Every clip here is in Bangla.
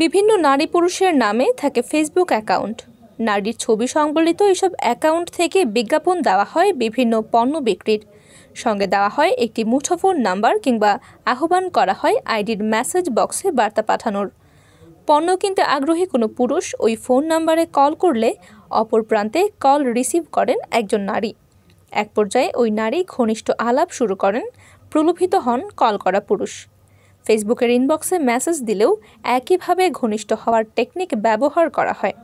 বিভিন্ন নারী পুরুষের নামে থাকে ফেসবুক অ্যাকাউন্ট। নারীর ছবি সংবলিত এসব অ্যাকাউন্ট থেকে বিজ্ঞাপন দেওয়া হয় বিভিন্ন পণ্য বিক্রির। সঙ্গে দেওয়া হয় একটি মুঠোফোন নাম্বার কিংবা আহ্বান করা হয় আইডির মেসেজ বক্সে বার্তা পাঠানোর। পণ্য কিনতে আগ্রহী কোনো পুরুষ ওই ফোন নাম্বারে কল করলে অপর প্রান্তে কল রিসিভ করেন একজন নারী। এক পর্যায়ে ওই নারী ঘনিষ্ঠ আলাপ শুরু করেন, প্রলোভিত হন কল করা পুরুষ। ফেসবুকের ইনবক্সে মেসেজ দিলেও একইভাবে ঘনিষ্ঠ হওয়ার টেকনিক ব্যবহার করা হয়।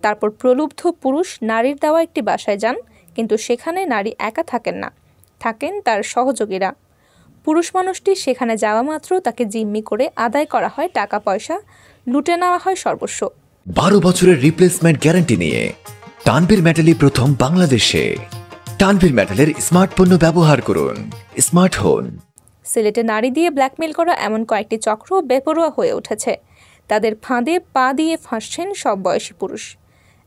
তারপর প্রলুব্ধ পুরুষ নারীর দেওয়া একটি বাসায় যান, কিন্তু সেখানে নারী একা থাকেন না, থাকেন তার সহযোগীরা। পুরুষ মানুষটি সেখানে যাওয়া মাত্র তাকে জিম্মি করে আদায় করা হয় টাকা পয়সা, লুটে নেওয়া হয় সর্বস্ব। 12 বছরের রিপ্লেসমেন্ট গ্যারান্টি নিয়ে তানভীর মেটালি প্রথম বাংলাদেশে। তানভীর মেটালের স্মার্ট পণ্য ব্যবহার করুন, স্মার্ট হন। সিলেটে নারী দিয়ে ব্ল্যাকমেইল করা এমন কয়েকটি চক্র বেপরোয়া হয়ে উঠেছে। তাদের ফাঁদে পা দিয়ে ফাঁসছেন সব বয়সী পুরুষ।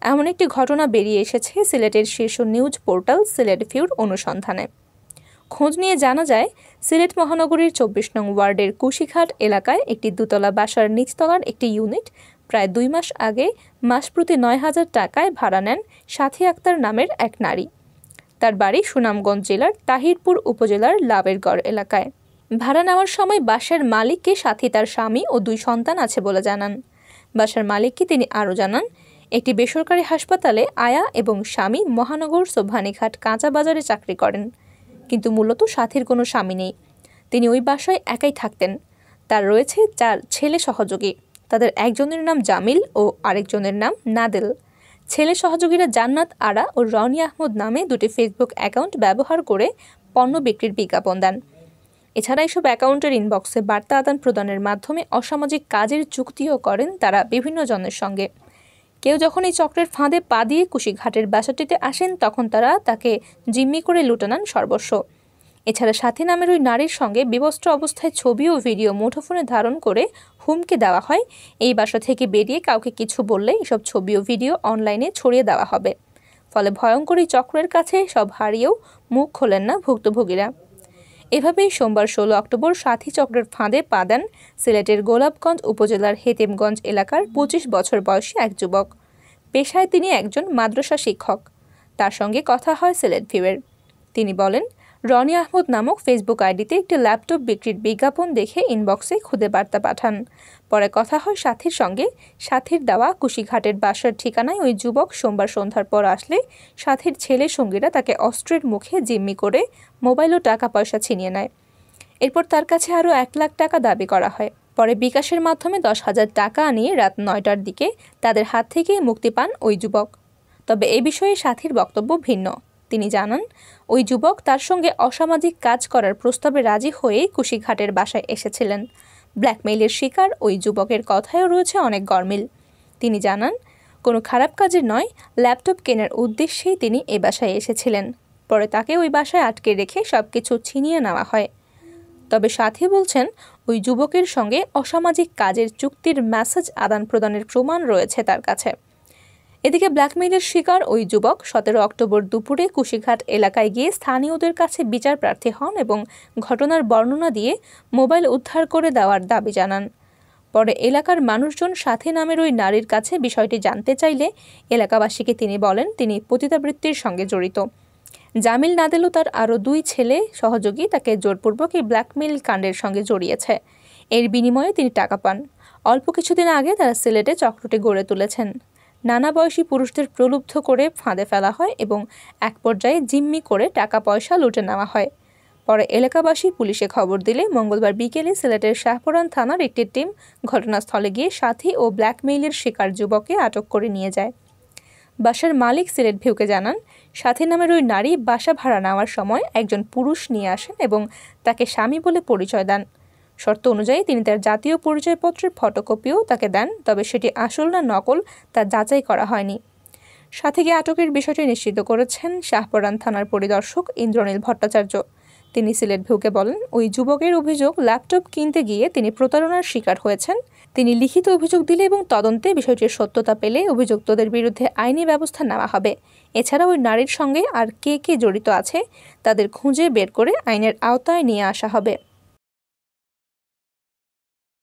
এমন একটি ঘটনা বেরিয়ে এসেছে সিলেটের শীর্ষ নিউজ পোর্টাল সিলেটভিউর অনুসন্ধানে। খোঁজ নিয়ে জানা যায়, সিলেট মহানগরীর 24 নং ওয়ার্ডের কুশিঘাট এলাকায় একটি দুতলা বাসার নিচতলার একটি ইউনিট প্রায় 2 মাস আগে মাসপ্রতি 9,000 টাকায় ভাড়া নেন সাথী আক্তার নামের এক নারী। তার বাড়ি সুনামগঞ্জ জেলার তাহিরপুর উপজেলার লাভেরগড় এলাকায়। ভাড়া নেওয়ার সময় বাসার মালিককে সাথী তার স্বামী ও 2 সন্তান আছে বলে জানান। বাসার মালিককে তিনি আরও জানান, একটি বেসরকারি হাসপাতালে আয়া এবং স্বামী মহানগর সোভানীঘাট কাঁচা বাজারে চাকরি করেন, কিন্তু মূলত সাথীর কোনো স্বামী নেই। তিনি ওই বাসায় একাই থাকতেন। তার রয়েছে 4 ছেলে সহযোগী। তাদের একজনের নাম জামিল ও আরেকজনের নাম নাদেল। ছেলে সহযোগীরা জান্নাত আরা ও রনি আহমদ নামে 2টি ফেসবুক অ্যাকাউন্ট ব্যবহার করে পণ্য বিক্রির বিজ্ঞাপন দেন। এছাড়া এসব অ্যাকাউন্টের ইনবক্সে বার্তা আদান প্রদানের মাধ্যমে অসামাজিক কাজের চুক্তিও করেন তারা বিভিন্ন জনের সঙ্গে। কেউ যখন এই চক্রের ফাঁদে পা দিয়ে কুশিঘাটের বাসাটিতে আসেন, তখন তারা তাকে জিম্মি করে লুটে নেন সর্বস্ব। এছাড়া সাথী নামের ওই নারীর সঙ্গে বিবস্ত্র অবস্থায় ছবি ও ভিডিও মুঠোফোনে ধারণ করে হুমকি দেওয়া হয়, এই বাসা থেকে বেরিয়ে কাউকে কিছু বললে এসব ছবি ও ভিডিও অনলাইনে ছড়িয়ে দেওয়া হবে। ফলে ভয়ঙ্কর এই চক্রের কাছে সব হারিয়েও মুখ খোলেন না ভুক্তভোগীরা। এভাবেই সোমবার 16 অক্টোবর সাথী চক্রের ফাঁদে পা দেন সিলেটের গোলাপগঞ্জ উপজেলার হেতেমগঞ্জ এলাকার 25 বছর বয়সী এক যুবক। পেশায় তিনি একজন মাদ্রাসা শিক্ষক। তার সঙ্গে কথা হয় সিলেটভিউয়ের। তিনি বলেন, রনি আহমদ নামক ফেসবুক আইডিতে একটি ল্যাপটপ বিক্রির বিজ্ঞাপন দেখে ইনবক্সে খুদে বার্তা পাঠান। পরে কথা হয় সাথীর সঙ্গে। সাথীর দেওয়া কুশিঘাটের বাসার ঠিকানায় ওই যুবক সোমবার সন্ধ্যার পর আসলে সাথীর ছেলে সঙ্গীরা তাকে অস্ত্রের মুখে জিম্মি করে মোবাইল ও টাকা পয়সা ছিনিয়ে নেয়। এরপর তার কাছে আরও 1 লাখ টাকা দাবি করা হয়। পরে বিকাশের মাধ্যমে 10,000 টাকা আনিয়ে রাত 9টার দিকে তাদের হাত থেকে মুক্তি পান ওই যুবক। তবে এ বিষয়ে সাথীর বক্তব্য ভিন্ন। তিনি জানান, ওই যুবক তার সঙ্গে অসামাজিক কাজ করার প্রস্তাবে রাজি হয়ে কুশিঘাটের বাসায় এসেছিলেন। ব্ল্যাকমেইলের শিকার ওই যুবকের কথায়ও রয়েছে অনেক গরমিল। তিনি জানান, কোনো খারাপ কাজের নয়, ল্যাপটপ কেনার উদ্দেশ্যেই তিনি এ বাসায় এসেছিলেন। পরে তাকে ওই বাসায় আটকে রেখে সবকিছু ছিনিয়ে নেওয়া হয়। তবে সাথী বলছেন, ওই যুবকের সঙ্গে অসামাজিক কাজের চুক্তির মেসেজ আদান প্রদানের প্রমাণ রয়েছে তার কাছে। এদিকে ব্ল্যাকমেইলের শিকার ওই যুবক 17 অক্টোবর দুপুরে কুশিঘাট এলাকায় গিয়ে স্থানীয়দের কাছে বিচার প্রার্থী হন এবং ঘটনার বর্ণনা দিয়ে মোবাইল উদ্ধার করে দেওয়ার দাবি জানান। পরে এলাকার মানুষজন সাথী নামের ওই নারীর কাছে বিষয়টি জানতে চাইলে এলাকাবাসীকে তিনি বলেন তিনি পতিতাবৃত্তির সঙ্গে জড়িত। জামিল নাদেল ও তার আরও 2 ছেলে সহযোগী তাকে জোরপূর্বক এই ব্ল্যাকমেইল কাণ্ডের সঙ্গে জড়িয়েছে। এর বিনিময়ে তিনি টাকা পান। অল্প কিছুদিন আগে তারা সিলেটে চক্রটি গড়ে তুলেছেন। নানা বয়সী পুরুষদের প্রলুব্ধ করে ফাঁদে ফেলা হয় এবং এক পর্যায়ে জিম্মি করে টাকা পয়সা লুটে নেওয়া হয়। পরে এলাকাবাসী পুলিশে খবর দিলে মঙ্গলবার বিকেলে সিলেটের শাহপুরান থানার একটি টিম ঘটনাস্থলে গিয়ে সাথী ও ব্ল্যাকমেইলের শিকার যুবককে আটক করে নিয়ে যায়। বাসার মালিক সিলেটভিউকে জানান, সাথী নামের ওই নারী বাসা ভাড়া নেওয়ার সময় একজন পুরুষ নিয়ে আসেন এবং তাকে স্বামী বলে পরিচয় দেন। শর্ত অনুযায়ী তিনি তার জাতীয় পরিচয়পত্রের ফটোকপিও তাকে দেন, তবে সেটি আসল না নকল তা যাচাই করা হয়নি। সাথীকে আটকের বিষয়টি নিশ্চিত করেছেন শাহপুরান থানার পরিদর্শক ইন্দ্রনীল ভট্টাচার্য। তিনি সিলেটভিউকে বলেন, ওই যুবকের অভিযোগ ল্যাপটপ কিনতে গিয়ে তিনি প্রতারণার শিকার হয়েছেন। তিনি লিখিত অভিযোগ দিলে এবং তদন্তে বিষয়টির সত্যতা পেলে অভিযুক্তদের বিরুদ্ধে আইনি ব্যবস্থা নেওয়া হবে। এছাড়া ওই নারীর সঙ্গে আর কে কে জড়িত আছে তাদের খুঁজে বের করে আইনের আওতায় নিয়ে আসা হবে।